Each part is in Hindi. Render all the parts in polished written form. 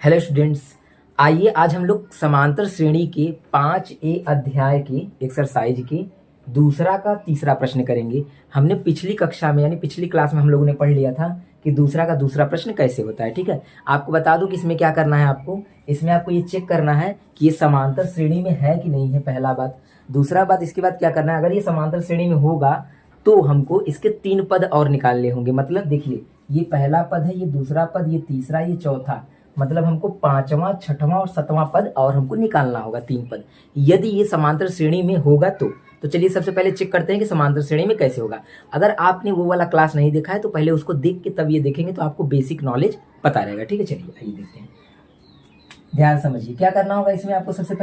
हेलो स्टूडेंट्स, आइए आज हम लोग समांतर श्रेणी के 5A अध्याय के एक्सरसाइज के दूसरा का तीसरा प्रश्न करेंगे। हमने पिछली कक्षा में यानी पिछली क्लास में हम लोगों ने पढ़ लिया था कि दूसरा का दूसरा प्रश्न कैसे होता है। ठीक है, आपको बता दूं कि इसमें क्या करना है। इसमें आपको ये चेक करना है कि ये समांतर श्रेणी में है कि नहीं है, पहला बात। दूसरा बात, इसके बाद क्या करना है, अगर ये समांतर श्रेणी में होगा तो हमको इसके 3 पद और निकालने होंगे। मतलब देखिए, ये पहला पद है, ये दूसरा पद, ये तीसरा, ये चौथा। मतलब हमको 5वां, 6वां और 7वां पद और हमको निकालना होगा, 3 पद। यदि ये समांतर श्रेणी में होगा तो चलिए सबसे पहले चेक करते हैं कि समांतर श्रेणी में कैसे होगा। अगर आपने वो वाला क्लास नहीं देखा है तो पहले उसको देख के तब ये देखेंगे तो आपको बेसिक नॉलेज पता रहेगा। ठीक है, चलिए आइए देखते हैं। ध्यान समझिए क्या करना होगा इसमें। आपको सबसे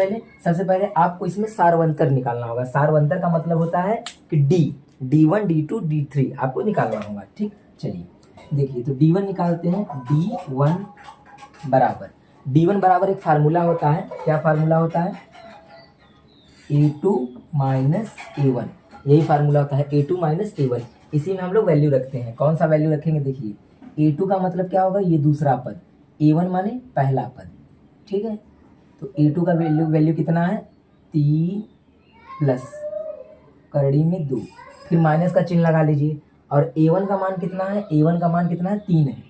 पहले आपको इसमें सारवंतर निकालना होगा। सारवंतर का मतलब होता है कि D1, D2, D3 आपको निकालना होगा। ठीक, चलिए देखिए, तो D1 निकालते हैं। D1 बराबर एक फार्मूला होता है। क्या फार्मूला होता है? A2 माइनस A1, यही फार्मूला होता है, A2 माइनस A1। इसी में हम लोग वैल्यू रखते हैं। कौन सा वैल्यू रखेंगे? देखिए, A2 का मतलब क्या होगा? ये दूसरा पद, A1 माने पहला पद। ठीक है, तो A2 का वैल्यू कितना है? 3 प्लस करड़ी में 2, फिर माइनस का चिन्ह लगा लीजिए। और A1 का मान कितना है? A1 का मान कितना है? 3 है।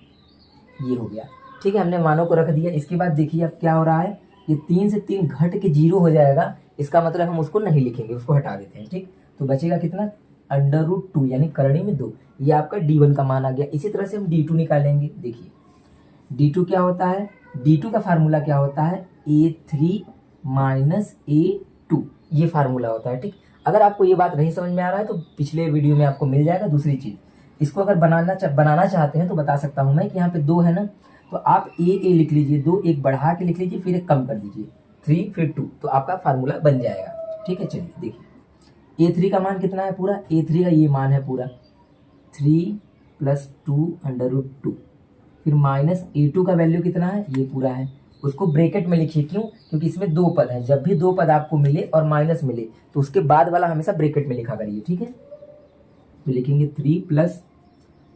ये हो गया। ठीक है, हमने मानों को रख दिया। इसके बाद देखिए अब क्या हो रहा है, ये 3 से 3 घट के 0 हो जाएगा। इसका मतलब हम उसको नहीं लिखेंगे, उसको हटा देते हैं। ठीक, तो बचेगा कितना? √2 यानी करड़ी में 2। ये आपका D1 का मान आ गया। इसी तरह से हम D2 निकालेंगे। देखिए D2 क्या होता है? D2 का फार्मूला क्या होता है? A3 माइनस A2, ये फार्मूला होता है। ठीक, अगर आपको ये बात नहीं समझ में आ रहा है तो पिछले वीडियो में आपको मिल जाएगा। दूसरी चीज़, इसको अगर बनाना चाहते हैं तो बता सकता हूँ मैं कि यहाँ पे 2 है ना, तो आप ए लिख लीजिए, 2 एक बढ़ा के लिख लीजिए, फिर एक कम कर दीजिए, 3 फिर 2, तो आपका फार्मूला बन जाएगा। ठीक है, चलिए देखिए, A3 का मान कितना है पूरा? A3 का ये मान है पूरा 3 प्लस 2 √2, फिर माइनस A2 का वैल्यू कितना है? ये पूरा है। उसको ब्रैकेट में लिखिए। क्यों? क्योंकि इसमें 2 पद हैं। जब भी 2 पद आपको मिले और माइनस मिले तो उसके बाद वाला हमेशा ब्रैकेट में लिखा करिए। ठीक है, तो लिखेंगे 3 प्लस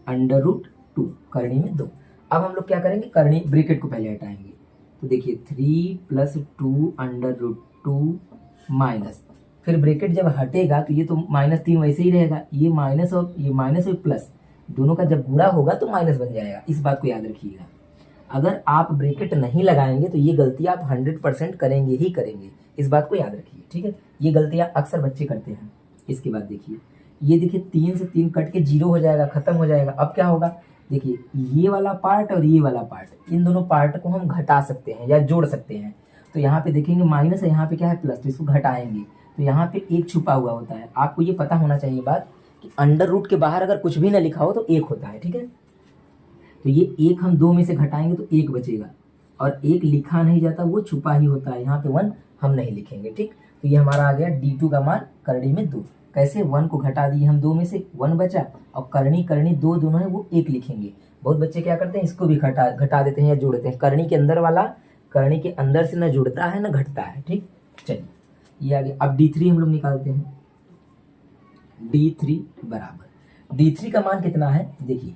√2 करणी में 2। अब हम लोग क्या करेंगे, करणी ब्रैकेट को पहले हटाएंगे। तो देखिए 3 प्लस 2 √2 माइनस, फिर ब्रैकेट जब हटेगा तो ये तो -3 वैसे ही रहेगा। ये माइनस और प्लस दोनों का जब गुणा होगा तो माइनस बन जाएगा। इस बात को याद रखिएगा। अगर आप ब्रैकेट नहीं लगाएंगे तो ये गलती आप 100% करेंगे ही करेंगे। इस बात को याद रखिए। ठीक है, ये गलतियां अक्सर बच्चे करते हैं। इसके बाद देखिए, ये देखिए 3 से 3 कट के 0 हो जाएगा, खत्म हो जाएगा। अब क्या होगा? देखिए ये वाला पार्ट और ये वाला पार्ट, इन दोनों पार्ट को हम घटा सकते हैं या जोड़ सकते हैं। तो यहाँ पे देखेंगे माइनस है, यहाँ पे क्या है? प्लस, तो इसको घटाएंगे तो यहाँ पे 1 छुपा हुआ होता है। आपको ये पता होना चाहिए बात कि अंडर के बाहर अगर कुछ भी ना लिखा हो तो 1 होता है। ठीक है, तो ये 1 हम 2 में से घटाएंगे तो 1 बचेगा, और 1 लिखा नहीं जाता, वो छुपा ही होता है। यहाँ पे 1 हम नहीं लिखेंगे। ठीक, तो ये हमारा आ गया D2 का मान करड़ी में 2। कैसे? 1 को घटा दिए हम 2 में से, 1 बचा, और करणी 2 दोनों है वो 1 लिखेंगे। बहुत बच्चे क्या करते हैं, इसको भी घटा देते हैं या जोड़ देते हैं। करणी के अंदर वाला करणी के अंदर से न जुड़ता है न घटता है। ठीक, चलिए ये आ गया। अब D3 हम लोग निकालते हैं। D3 बराबर, D3 का मान कितना है? देखिए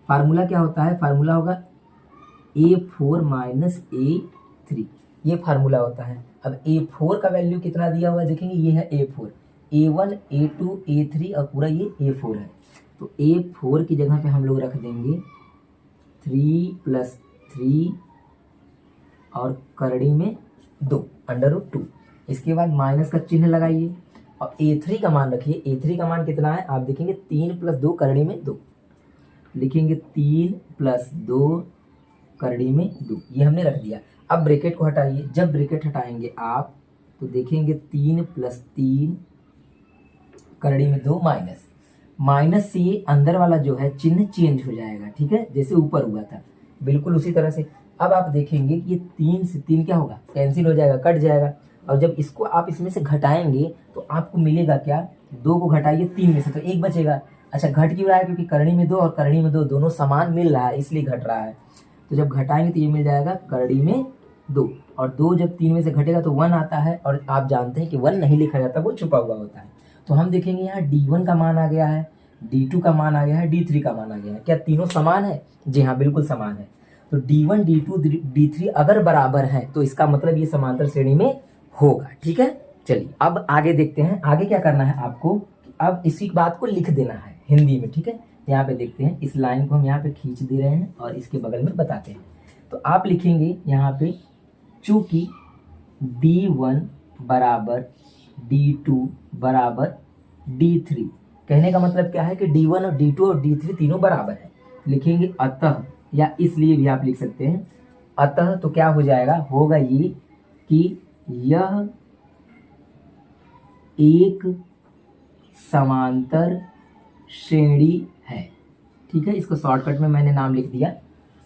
फार्मूला क्या होता है? फार्मूला होगा A4 माइनस A3, ये फार्मूला होता है। अब A4 का वैल्यू कितना दिया हुआ है? देखेंगे ये है A4, A1 A2 A3 और पूरा ये A4 है। तो A4 की जगह पे हम लोग रख देंगे 3 प्लस 3 और करड़ी में 2 √2। इसके बाद माइनस का चिन्ह लगाइए और A3 का मान रखिए। A3 का मान कितना है? आप देखेंगे 3 प्लस 2 करड़ी में 2, लिखेंगे 3 प्लस 2 करड़ी में 2, ये हमने रख दिया। अब ब्रैकेट को हटाइए। जब ब्रैकेट हटाएंगे आप तो देखेंगे 3 प्लस 3 करड़ी में 2 माइनस से ये अंदर वाला जो है चिन्ह चेंज हो जाएगा। ठीक है, जैसे ऊपर हुआ था बिल्कुल उसी तरह से। अब आप देखेंगे कि ये 3 से 3 क्या होगा? कैंसिल हो जाएगा, कट जाएगा। और जब इसको आप इसमें से घटाएंगे तो आपको मिलेगा क्या? 2 को घटाइए 3 में से तो 1 बचेगा। अच्छा, घट क्यों रहा है? क्योंकि करणी में 2 और करणी में 2 दोनों समान मिल रहा है, इसलिए घट रहा है। तो जब घटाएंगे तो ये मिल जाएगा करड़ी में 2, और 2 जब 3 में से घटेगा तो 1 आता है, और आप जानते हैं कि 1 नहीं लिखा जाता, वो छुपा हुआ होता है। तो हम देखेंगे यहाँ D1 का मान आ गया है, D2 का मान आ गया है, D3 का मान आ गया है। क्या तीनों समान है? जी हाँ, बिल्कुल समान है। तो D1 D2 D3 अगर बराबर है तो इसका मतलब ये समांतर श्रेणी में होगा। ठीक है, चलिए अब आगे देखते हैं। आगे क्या करना है आपको, अब इसी बात को लिख देना है हिंदी में। ठीक है, यहाँ पे देखते हैं, इस लाइन को हम यहाँ पे खींच दे रहे हैं और इसके बगल में बताते हैं। तो आप लिखेंगे यहाँ पे, चूंकि D1 बराबर D2 बराबर D3, कहने का मतलब क्या है कि D1 और D2 और D3 तीनों बराबर है। लिखेंगे अतः, या इसलिए भी आप लिख सकते हैं अतः। तो क्या हो जाएगा, होगा ये कि यह एक समांतर श्रेणी है। ठीक है, इसको शॉर्टकट में मैंने नाम लिख दिया,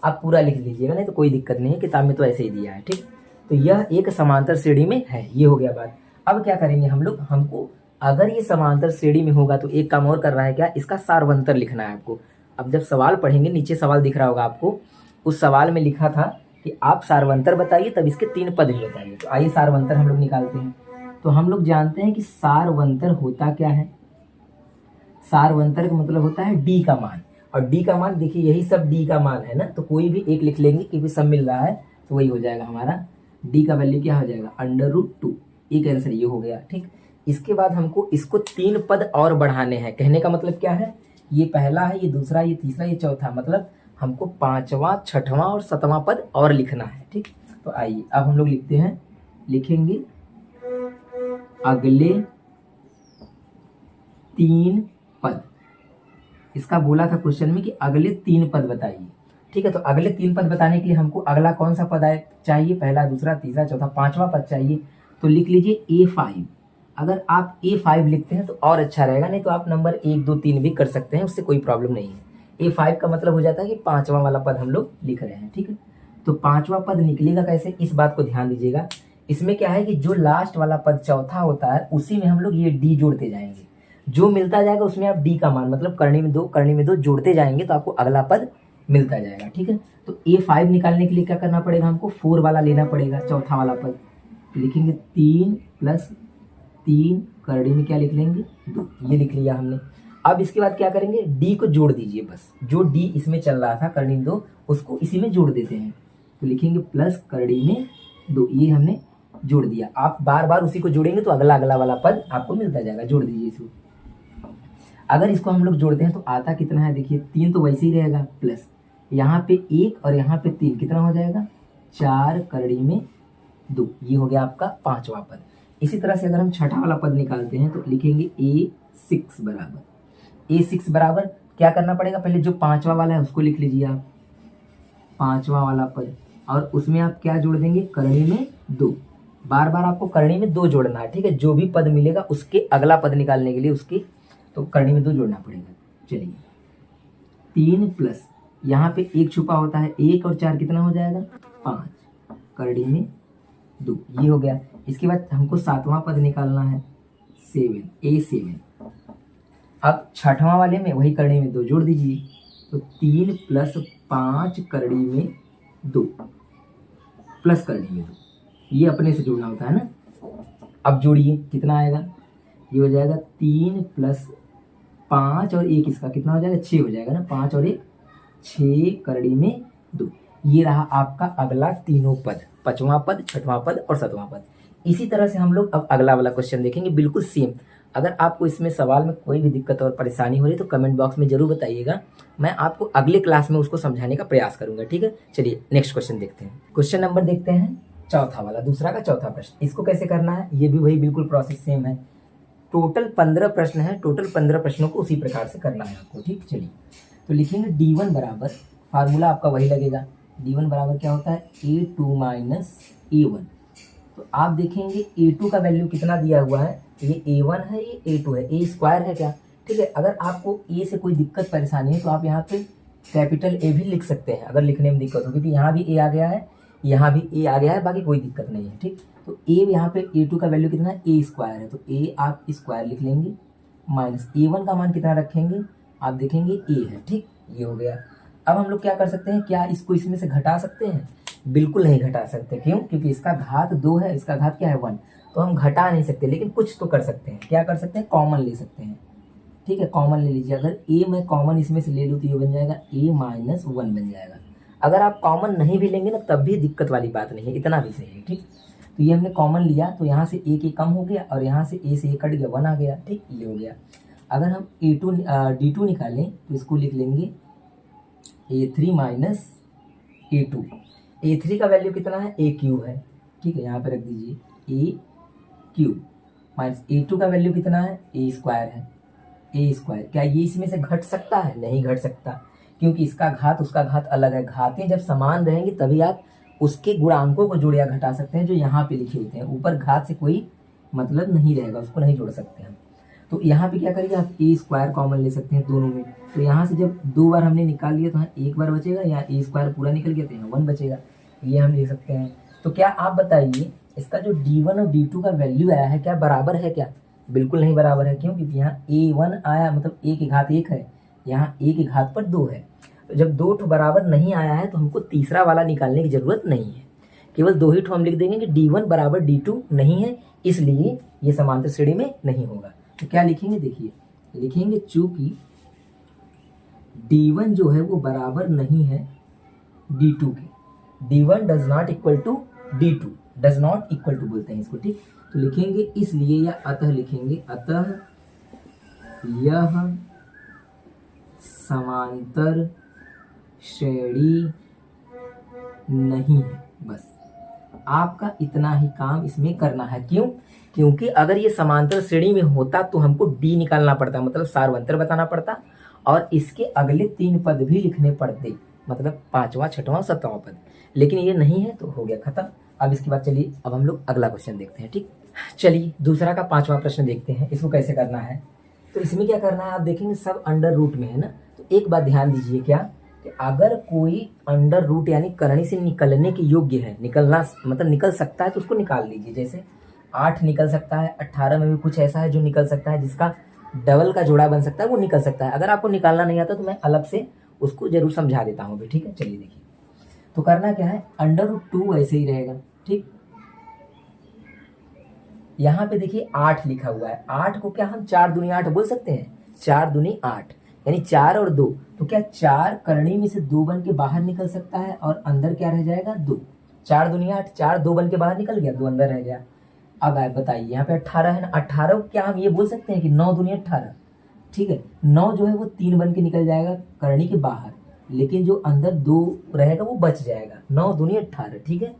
आप पूरा लिख लीजिएगा, नहीं तो कोई दिक्कत नहीं है, किताब में तो ऐसे ही दिया है। ठीक, तो यह एक समांतर श्रेणी में है, ये हो गया बात। अब क्या करेंगे हम लोग, हमको अगर ये समांतर श्रेणी में होगा तो एक काम और कर रहा है, क्या, इसका सारवंतर लिखना है आपको। अब जब सवाल पढ़ेंगे, नीचे सवाल दिख रहा होगा आपको, उस सवाल में लिखा था कि आप सारवंतर बताइए, तब इसके 3 पद भी बताइए। तो आइए सारवंतर हम लोग निकालते हैं। तो हम लोग जानते हैं कि सारवंतर होता क्या है, सारवंतर का मतलब होता है डी का मान, और डी का मान देखिए यही सब डी का मान है ना, तो कोई भी एक लिख लेंगे क्योंकि सब मिल रहा है, तो वही हो जाएगा हमारा। डी का वैल्यू क्या हो जाएगा, √2, एक आंसर ये हो गया। ठीक, इसके बाद हमको इसको 3 पद और बढ़ाने हैं। कहने का मतलब क्या है, ये पहला है, ये दूसरा, ये तीसरा, ये चौथा, मतलब हमको 5वां 6वां और 7वां पद और लिखना है। ठीक, तो आइए अब हम लोग लिखते हैं, लिखेंगे अगले 3 पद। इसका बोला था क्वेश्चन में कि अगले 3 पद बताइए। ठीक है, तो अगले 3 पद बताने के लिए हमको अगला कौन सा पद चाहिए, पहला, दूसरा, तीसरा, चौथा, 5वां पद चाहिए। तो लिख लीजिए A5। अगर आप A5 लिखते हैं तो और अच्छा रहेगा, नहीं तो आप नंबर 1 2 3 भी कर सकते हैं, उससे कोई प्रॉब्लम नहीं है। A5 का मतलब हो जाता है कि 5वां वाला पद हम लोग लिख रहे हैं। ठीक है, तो 5वां पद निकलेगा कैसे, इस बात को ध्यान दीजिएगा। इसमें क्या है कि जो लास्ट वाला पद चौथा होता है उसी में हम लोग ये डी जोड़ते जाएंगे, जो मिलता जाएगा उसमें आप डी का मान, मतलब करनी में 2 जोड़ते जाएंगे तो आपको अगला पद मिलता जाएगा। ठीक है, तो A5 निकालने के लिए क्या करना पड़ेगा, हमको 4 वाला लेना पड़ेगा, चौथा वाला पद। लिखेंगे 3 + 3, करड़ी में क्या लिख लेंगे, 2, ये लिख लिया हमने। अब इसके बाद क्या करेंगे, डी को जोड़ दीजिए, बस जो डी इसमें चल रहा था करड़ी में 2, उसको इसी में जोड़ देते हैं। तो लिखेंगे प्लस करड़ी में 2, ये हमने जोड़ दिया। आप बार बार उसी को जोड़ेंगे तो अगला वाला पद आपको मिलता जाएगा, जोड़ दीजिए इसको। अगर इसको हम लोग जोड़ते हैं तो आता कितना है, देखिए 3 तो वैसे ही रहेगा, प्लस यहाँ पे 1 और यहाँ पे 3, कितना हो जाएगा, 4 करड़ी में 2, ये हो गया आपका 5वां पद। इसी तरह से अगर हम छठा वाला पद निकालते हैं तो लिखेंगे A6 बराबर, A6 बराबर क्या करना पड़ेगा, पहले जो 5वां वाला है उसको लिख लीजिए आप, 5वां वाला पद, और उसमें आप क्या जोड़ देंगे, करणी में 2। बार बार आपको करणी में 2 जोड़ना है। ठीक है, जो भी पद मिलेगा उसके अगला पद निकालने के लिए उसके तो करणी में 2 जोड़ना पड़ेगा। चलिए 3 प्लस यहाँ पे 1 छुपा होता है, 1 और 4 कितना हो जाएगा, 5, करणी में 2, ये हो गया। इसके बाद हमको 7वां पद निकालना है, 7, A7। अब छठवां वाले में वही करणी में 2 जोड़ दीजिए, तो 3 + 5 करणी में 2 प्लस करणी में 2, ये अपने से जोड़ना होता है ना। अब जोड़िए, कितना आएगा, ये हो जाएगा 3 + 5 और 1, इसका कितना हो जाएगा, 6 हो जाएगा ना, 5 और 1 6 करणी में 2। ये रहा आपका अगला तीनों पद, 5वां पद, 6वां पद और 7वां पद। इसी तरह से हम लोग अब अगला वाला क्वेश्चन देखेंगे, बिल्कुल सेम। अगर आपको इसमें सवाल में कोई भी दिक्कत और परेशानी हो रही है तो कमेंट बॉक्स में जरूर बताइएगा, मैं आपको अगले क्लास में उसको समझाने का प्रयास करूंगा। ठीक है, चलिए नेक्स्ट क्वेश्चन देखते हैं। क्वेश्चन नंबर देखते हैं चौथा वाला, दूसरा का चौथा प्रश्न। इसको कैसे करना है, ये भी वही बिल्कुल प्रोसेस सेम है। टोटल 15 प्रश्न है, टोटल 15 प्रश्नों को उसी प्रकार से करना है आपको। ठीक, चलिए तो लिखेंगे D1 बराबर, फार्मूला आपका वही लगेगा, D1 बराबर क्या होता है, A2 - A1। तो आप देखेंगे A2 का वैल्यू कितना दिया हुआ है, ये A1 है, ये A2 है, A स्क्वायर है क्या। ठीक है, अगर आपको A से कोई दिक्कत परेशानी है तो आप यहाँ पे कैपिटल A भी लिख सकते हैं अगर लिखने में दिक्कत हो, क्योंकि यहाँ भी A आ गया है, यहाँ भी A आ गया है, बाकी कोई दिक्कत नहीं है। ठीक, तो A यहाँ पे A2 का वैल्यू कितना है, A स्क्वायर है, तो A आप स्क्वायर लिख लेंगे, माइनस A1 का मान कितना रखेंगे, आप देखेंगे A है। ठीक, ये हो गया। अब हम लोग क्या कर सकते हैं, क्या इसको इसमें से घटा सकते हैं, बिल्कुल नहीं घटा सकते। क्यों, क्योंकि इसका घात 2 है, इसका घात क्या है 1, तो हम घटा नहीं सकते, लेकिन कुछ तो कर सकते हैं। क्या कर सकते हैं, कॉमन ले सकते हैं। ठीक है, कॉमन ले लीजिए, अगर A मैं कॉमन इसमें से ले लूँ तो ये बन जाएगा A - 1 बन जाएगा। अगर आप कॉमन नहीं भी लेंगे ना तब भी दिक्कत वाली बात नहीं है, इतना भी सही है। ठीक, तो ये हमने कॉमन लिया तो यहाँ से ए कम हो गया और यहाँ से ए से ए कट गया, 1 आ गया। ठीक, ये हो गया। अगर हम D2 निकालें तो इसको लिख लेंगे A3 माइनस A2। A3 का वैल्यू कितना है, A क्यूब है। ठीक है, यहाँ पे रख दीजिए A क्यूब माइनस A2 का वैल्यू कितना है, A स्क्वायर है। A स्क्वायर, क्या ये इसमें से घट सकता है, नहीं घट सकता, क्योंकि इसका घात उसका घात अलग है। घातें जब समान रहेंगी तभी आप उसके गुणांकों को जोड़ या घटा सकते हैं जो यहाँ पे लिखे होते हैं। ऊपर घात से कोई मतलब नहीं रहेगा, उसको नहीं जोड़ सकते हम। तो यहाँ पे क्या करिए, आप ए स्क्वायर कॉमन ले सकते हैं दोनों में। तो यहाँ से जब 2 बार हमने निकाल लिया तो यहाँ 1 बार बचेगा, यहाँ ए स्क्वायर पूरा निकल गया तो यहाँ 1 बचेगा, ये हम ले सकते हैं। तो क्या आप बताइए इसका जो D1 और D2 का वैल्यू आया है क्या बराबर है क्या? बिल्कुल नहीं बराबर है। क्यों? क्योंकि यहाँ A1 आया मतलब A की घात 1 है, यहाँ A की घात पर 2 है। तो जब 2 ठो बराबर नहीं आया है तो हमको तीसरा वाला निकालने की जरूरत नहीं है, केवल 2 ही ठो हम लिख देंगे कि D1 बराबर D2 नहीं है, इसलिए ये समांतर श्रेणी में नहीं होगा। तो क्या लिखेंगे, देखिए लिखेंगे चूंकि D1 जो है वो बराबर नहीं है D2 के, D1 does not equal to D2, does not equal to बोलते हैं इसको। ठीक, तो लिखेंगे इसलिए या अतः लिखेंगे, अतः यह समांतर श्रेणी नहीं है। बस आपका इतना ही काम इसमें करना है। क्यों? क्योंकि अगर ये समांतर श्रेणी में होता तो हमको D निकालना पड़ता, मतलब सार्वंतर बताना पड़ता, और इसके अगले 3 पद भी लिखने पड़ते, मतलब 5वां 6वां 7वां पद। लेकिन ये नहीं है तो हो गया खत्म। अब इसके बाद चलिए अब हम लोग अगला क्वेश्चन देखते हैं। ठीक, चलिए दूसरा का 5वां प्रश्न देखते हैं, इसको कैसे करना है। तो इसमें क्या करना है आप देखेंगे, सब अंडर रूट में है ना। तो एक बात ध्यान दीजिए, क्या कि अगर कोई अंडर रूट यानी करनी से निकलने के योग्य है, निकलना मतलब निकल सकता है, तो उसको निकाल लीजिए। जैसे 8 निकल सकता है, 18 में भी कुछ ऐसा है जो निकल सकता है, जिसका डबल का जोड़ा बन सकता है, वो निकल सकता है। अगर आपको निकालना नहीं आता तो मैं अलग से उसको जरूर समझा देता हूँ भी। ठीक है, चलिए देखिए। तो करना क्या है, अंडर रूट 2 ऐसे ही रहेगा। ठीक, यहाँ पे देखिए 8 लिखा हुआ है। 8 को क्या हम 4 दूनी 8 बोल सकते हैं, 4 दूनी 8 यानी 4 और 2। तो क्या 4 करनी में से 2 बन के बाहर निकल सकता है और अंदर क्या रह जाएगा, 2। 4 दूनी 8, 4 2 बन के बाहर निकल गया, 2 अंदर रह गया। अब आप बताइए यहाँ पे 18 है ना, 18 को क्या हम ये बोल सकते हैं कि 9 दूनी 18। ठीक है, 9 जो है वो 3 बन के निकल जाएगा करनी के बाहर, लेकिन जो अंदर 2 रहेगा वो बच जाएगा, 9 दूनी 18। ठीक है,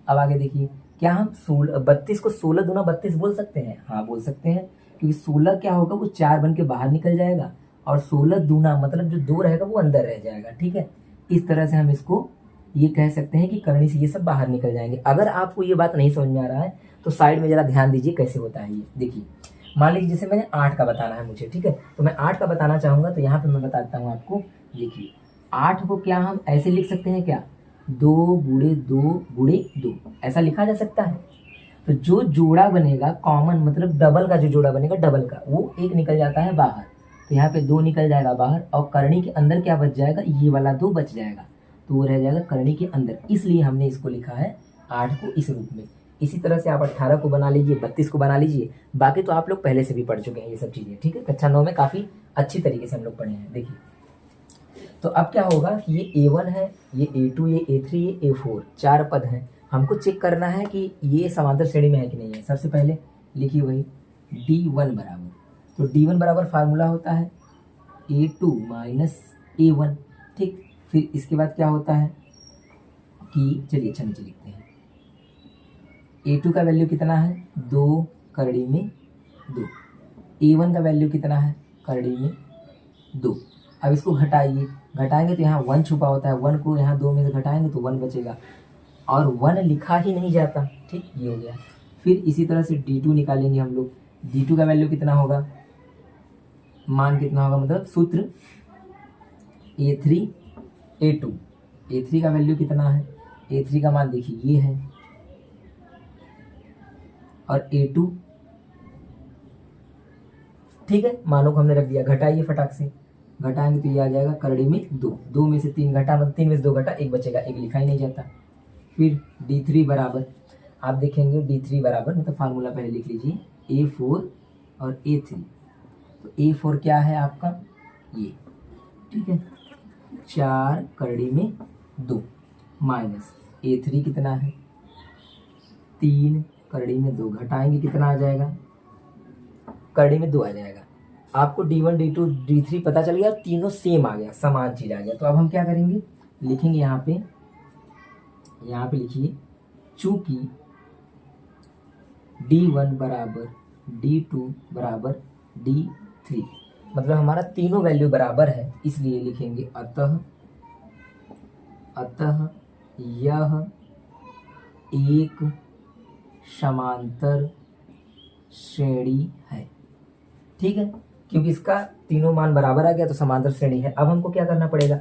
अब आगे देखिए, क्या हम 32 को 16 दूना 32 बोल सकते हैं? हाँ बोल सकते हैं, क्योंकि 16 क्या होगा, वो 4 बन के बाहर निकल जाएगा और 16 दूना मतलब जो 2 रहेगा वो अंदर रह जाएगा। ठीक है, इस तरह से हम इसको ये कह सकते हैं कि करनी से ये सब बाहर निकल जाएंगे। अगर आपको ये बात नहीं समझ में आ रहा है तो साइड में जरा ध्यान दीजिए कैसे होता है ये। देखिए, मान लीजिए जैसे मैंने 8 का बताना है मुझे, ठीक है, तो मैं 8 का बताना चाहूंगा, तो यहाँ पे मैं बताता हूँ आपको। देखिए 8 को क्या हम ऐसे लिख सकते हैं, क्या 2 गुणे 2 गुणे 2 ऐसा लिखा जा सकता है। तो जो जोड़ा बनेगा कॉमन मतलब डबल का जो जोड़ा बनेगा डबल का, वो 1 निकल जाता है बाहर, तो यहाँ पे 2 निकल जाएगा बाहर, और करनी के अंदर क्या बच जाएगा, ये वाला 2 बच जाएगा, तो वो रह जाएगा करनी के अंदर। इसलिए हमने इसको लिखा है 8 को इस रूप में। इसी तरह से आप 18 को बना लीजिए, 32 को बना लीजिए। बाकी तो आप लोग पहले से भी पढ़ चुके हैं ये सब चीज़ें। ठीक है, कक्षा 9 में काफ़ी अच्छी तरीके से हम लोग पढ़े हैं। देखिए, तो अब क्या होगा कि ये A1 है, ये A2, ये A3, ये A4, 4 पद हैं। हमको चेक करना है कि ये समांतर श्रेणी में है कि नहीं है। सबसे पहले लिखिए वही D1 बराबर, तो D1 बराबर फार्मूला होता है A2 माइनस A1। ठीक, फिर इसके बाद क्या होता है कि चलिए अच्छा नीचे लिखते हैं, A2 का वैल्यू कितना है, 2 करड़ी में 2। A1 का वैल्यू कितना है, करड़ी में 2। अब इसको घटाइए, घटाएंगे तो यहाँ 1 छुपा होता है, 1 को यहाँ 2 में से घटाएंगे तो 1 बचेगा, और 1 लिखा ही नहीं जाता। ठीक, ये हो गया। फिर इसी तरह से D2 निकालेंगे हम लोग। D2 का वैल्यू कितना होगा, मान कितना होगा, मतलब सूत्र A3 A2। A3 का वैल्यू कितना है, A3 का मान देखिए ये है, और A2। ठीक है, मानों को हमने रख दिया, घटाइए फटाक से, घटाएंगे तो ये आ जाएगा करड़ी में 2। 2 में से 3 घटा, मतलब 3 में से 2 घटा, 1 बचेगा, 1 लिखा ही नहीं जाता। फिर D3 बराबर, आप देखेंगे D3 बराबर मतलब फार्मूला पहले लिख लीजिए, A4 और A3। तो A4 क्या है आपका, ये, ठीक है, 4 करड़ी में 2 माइनस A3 कितना है 3, करड़ी में 2 घटाएंगे कितना आ जाएगा, करड़ी में 2 आ जाएगा। आपको D1 D2 D3 पता चल गया, तीनों सेम आ गया, समान चीज आ गया। तो अब हम क्या करेंगे, लिखेंगे यहाँ पे लिखिए चूंकि D1 बराबर D2 बराबर D3, मतलब हमारा तीनों वैल्यू बराबर है, इसलिए लिखेंगे अतः यह एक समांतर श्रेणी है। ठीक है, क्योंकि इसका तीनों मान बराबर आ गया तो समांतर श्रेणी है। अब हमको क्या करना पड़ेगा,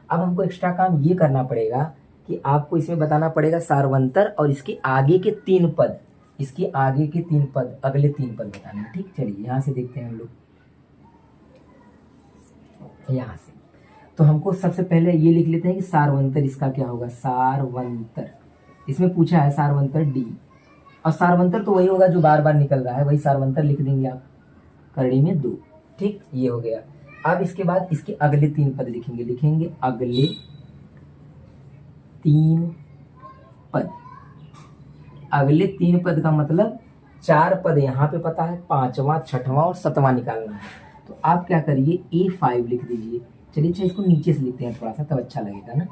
अब हमको एक्स्ट्रा काम ये करना पड़ेगा कि आपको इसमें बताना पड़ेगा सारवंतर और इसके आगे के 3 पद, इसके आगे के 3 पद, अगले 3 पद बताने हैं। ठीक, चलिए यहाँ से देखते हैं हम लोग, यहाँ से तो हमको सबसे पहले ये लिख लेते हैं कि सारवंतर इसका क्या होगा, सारवंतर इसमें पूछा है सारवंतर D, और सारवंतर तो वही होगा जो बार बार निकल रहा है, वही सारवंतर लिख देंगे आप, करड़ी में 2। ठीक, ये हो गया। अब इसके बाद इसके अगले 3 पद लिखेंगे अगले 3 पद। अगले 3 पद का मतलब 4 पद यहाँ पे पता है, 5वां 6वां और 7वां निकालना है। तो आप क्या करिए A5 लिख दीजिए। चलिए अच्छा इसको नीचे से लिखते हैं थोड़ा सा, तब अच्छा लगेगा ना।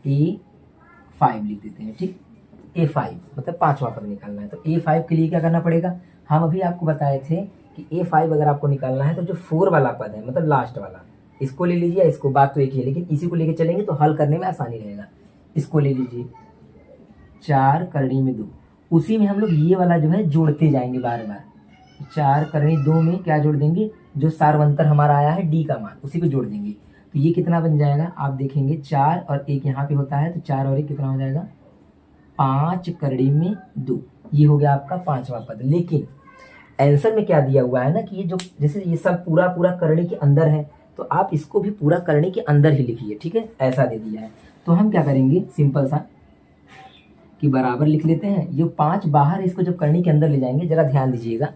A5 लिख देते हैं। ठीक, A5 मतलब 5वां पद निकालना है। तो A5 के लिए क्या करना पड़ेगा, हम अभी आपको बताए थे कि A5 अगर आपको निकालना है तो जो 4 वाला पद है, मतलब लास्ट वाला, इसको ले लीजिए, इसको, बात तो एक ही है, लेकिन इसी को लेके चलेंगे तो हल करने में आसानी रहेगा। इसको ले लीजिए 4 करड़ी में 2, उसी में हम लोग ये वाला जो है जोड़ते जाएंगे बार बार। 4 करड़ी 2 में क्या जोड़ देंगे, जो सारवंतर हमारा आया है D का मान, उसी को जोड़ देंगे। तो ये कितना बन जाएगा, आप देखेंगे 4 और 1 यहाँ पे होता है, तो 4 और 1 कितना हो जाएगा, 5 करड़ी में 2, ये हो गया आपका 5वां पद। लेकिन आंसर में क्या दिया हुआ है ना कि ये जो, जैसे ये सब पूरा करणी के अंदर है, तो आप इसको भी पूरा करणी के अंदर ही लिखिए। ठीक है, ऐसा दे दिया है। तो हम क्या करेंगे, सिंपल सा कि बराबर लिख लेते हैं, ये 5 बाहर, इसको जब करणी के अंदर ले जाएंगे, जरा ध्यान दीजिएगा,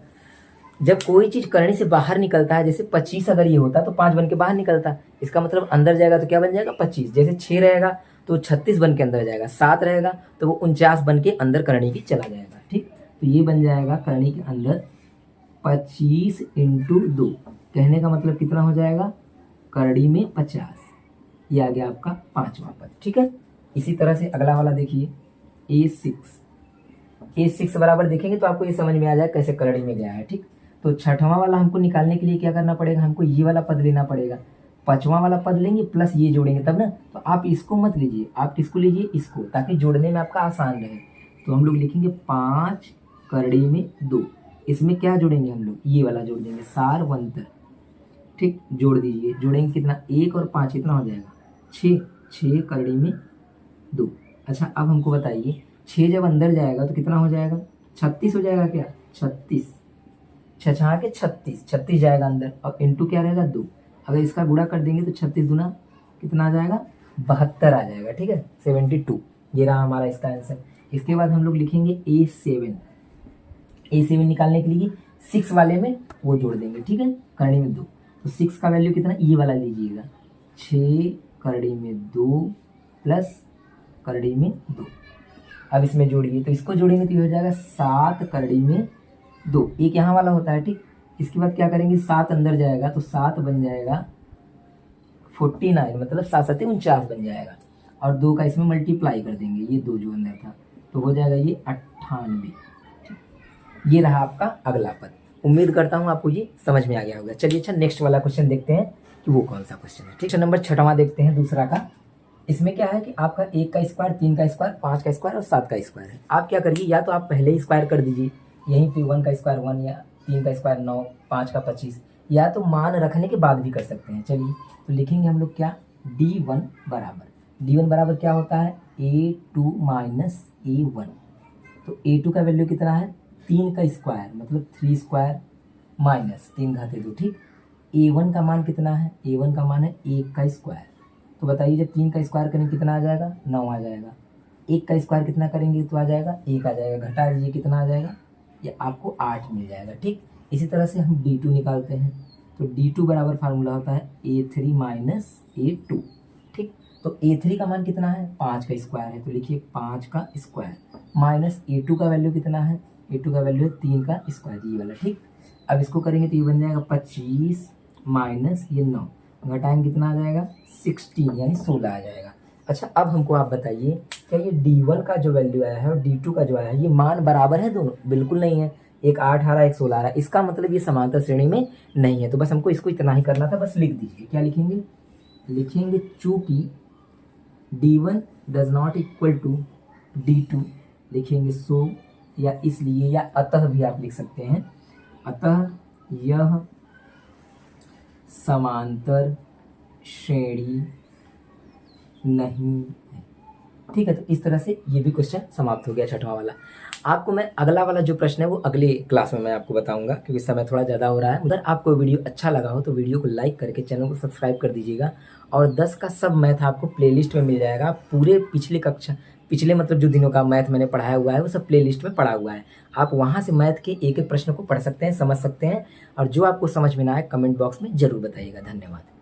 जब कोई चीज करणी से बाहर निकलता है, जैसे 25 अगर ये होता तो 5 बन के बाहर निकलता, इसका मतलब अंदर जाएगा तो क्या बन जाएगा 25, जैसे 6 रहेगा तो 36 बन के अंदर जाएगा, 7 रहेगा तो वो 49 बन के अंदर करणी की चला जाएगा। ठीक, तो ये बन जाएगा करणी के अंदर 25 इंटू 2, कहने का मतलब कितना हो जाएगा, करड़ी में 50, ये आ गया आपका 5वां पद। ठीक है, इसी तरह से अगला वाला देखिए A6 बराबर देखेंगे तो आपको ये समझ में आ जाए कैसे करड़ी में गया है। ठीक, तो 6वां वाला हमको निकालने के लिए क्या करना पड़ेगा, हमको ये वाला पद लेना पड़ेगा, 5वां वाला पद लेंगे प्लस ये जोड़ेंगे तब ना। तो आप इसको मत लीजिए, आप किसको लीजिए, इसको, ताकि जोड़ने में आपका आसान रहे। तो हम लोग लिखेंगे 5 करड़ी में 2, इसमें क्या जोड़ेंगे हम लोग, ये वाला जोड़ देंगे, सारवंतर। ठीक, जोड़ दीजिए, जोड़ेंगे कितना, 1 और 5 कितना हो जाएगा 6 करड़ी में 2। अच्छा अब हमको बताइए 6 जब अंदर जाएगा तो कितना हो जाएगा, 36 हो जाएगा क्या, 36, 6 के 36 जाएगा अंदर, और इंटू क्या रहेगा 2। अगर इसका गुणा कर देंगे तो 36 गुना कितना आ जाएगा, 72 आ जाएगा। ठीक है, 72, ये रहा हमारा इसका आंसर। इसके बाद हम लोग लिखेंगे A7 निकालने के लिए 6 वाले में वो जोड़ देंगे। ठीक है, करड़ी में 2, तो 6 का वैल्यू कितना, ये वाला लीजिएगा, 6 करड़ी में 2 प्लस करड़ी में 2। अब इसमें जोड़िए, तो इसको जोड़ेंगे तो ये हो जाएगा 7 करड़ी में 2, एक यहाँ वाला होता है। ठीक, इसके बाद क्या करेंगे, 7 अंदर जाएगा तो 7 बन जाएगा 49, मतलब 7 7 49 बन जाएगा, और 2 का इसमें मल्टीप्लाई कर देंगे, ये 2 जो अंदर था, तो हो जाएगा ये 98। ये रहा आपका अगला पद। उम्मीद करता हूँ आपको ये समझ में आ गया होगा। चलिए अच्छा नेक्स्ट वाला क्वेश्चन देखते हैं कि वो कौन सा क्वेश्चन है। ठीक, क्वेश्चन नंबर 6वां देखते हैं, दूसरा का। इसमें क्या है कि आपका 1 का स्क्वायर, 3 का स्क्वायर, 5 का स्क्वायर और 7 का स्क्वायर है। आप क्या करिए, या तो आप पहले ही स्क्वायर कर दीजिए, यहीं पे 1 का स्क्वायर 1, या 3 का स्क्वायर 9, 5 का 25, या तो मान रखने के बाद भी कर सकते हैं। चलिए तो लिखेंगे हम लोग क्या, D1 बराबर क्या होता है, A2 माइनस A1। तो A2 का वैल्यू कितना है, 3 का स्क्वायर मतलब 3 स्क्वायर माइनस 3 घाते 2। ठीक, A1 का मान कितना है, A1 का मान है 1 का स्क्वायर। तो बताइए जब 3 का स्क्वायर करेंगे कितना आ जाएगा, 9 आ जाएगा। 1 का स्क्वायर कितना करेंगे तो आ जाएगा 1 आ जाएगा, घटा दीजिए कितना आ जाएगा, ये आपको 8 मिल जाएगा। ठीक, इसी तरह से हम D2 निकालते हैं। तो D2 बराबर फार्मूला होता है A3 माइनस A2। ठीक, तो तो A3 का मान कितना है, 5 का स्क्वायर है, तो लिखिए 5 का स्क्वायर माइनस A2 का वैल्यू कितना है, A2 का वैल्यू है 3 का स्क्वायर, ये वाला। ठीक, अब इसको करेंगे तो ये बन जाएगा 25 माइनस ये 9, घटाएंगे कितना आ जाएगा 16 यानी 16 आ जाएगा। अच्छा, अब हमको आप बताइए क्या ये D1 का जो वैल्यू आया है और D2 का जो आया है ये मान बराबर है दोनों? बिल्कुल नहीं है, एक 8 आ रहा है एक 16 आ रहा है, इसका मतलब ये समांतर श्रेणी में नहीं है। तो बस हमको इसको इतना ही करना था, बस लिख दीजिए। क्या लिखेंगे, लिखेंगे चूंकि D1 does not equal to D2, लिखेंगे सो या इसलिए या अतः भी आप लिख सकते हैं, अतः यह समांतर श्रेणी नहीं है। ठीक है, तो इस तरह से ये भी क्वेश्चन समाप्त हो गया, छठवां वाला। आपको मैं अगला वाला जो प्रश्न है वो अगली क्लास में मैं आपको बताऊंगा, क्योंकि समय थोड़ा ज़्यादा हो रहा है। अगर आपको वीडियो अच्छा लगा हो तो वीडियो को लाइक करके चैनल को सब्सक्राइब कर दीजिएगा, और 10 का सब मैथ आपको प्लेलिस्ट में मिल जाएगा। पूरे पिछले मतलब जो दिनों का मैथ मैंने पढ़ाया हुआ है वो सब प्लेलिस्ट में पढ़ा हुआ है। आप वहाँ से मैथ के एक एक प्रश्न को पढ़ सकते हैं, समझ सकते हैं, और जो आपको समझ में ना आए कमेंट बॉक्स में ज़रूर बताइएगा। धन्यवाद।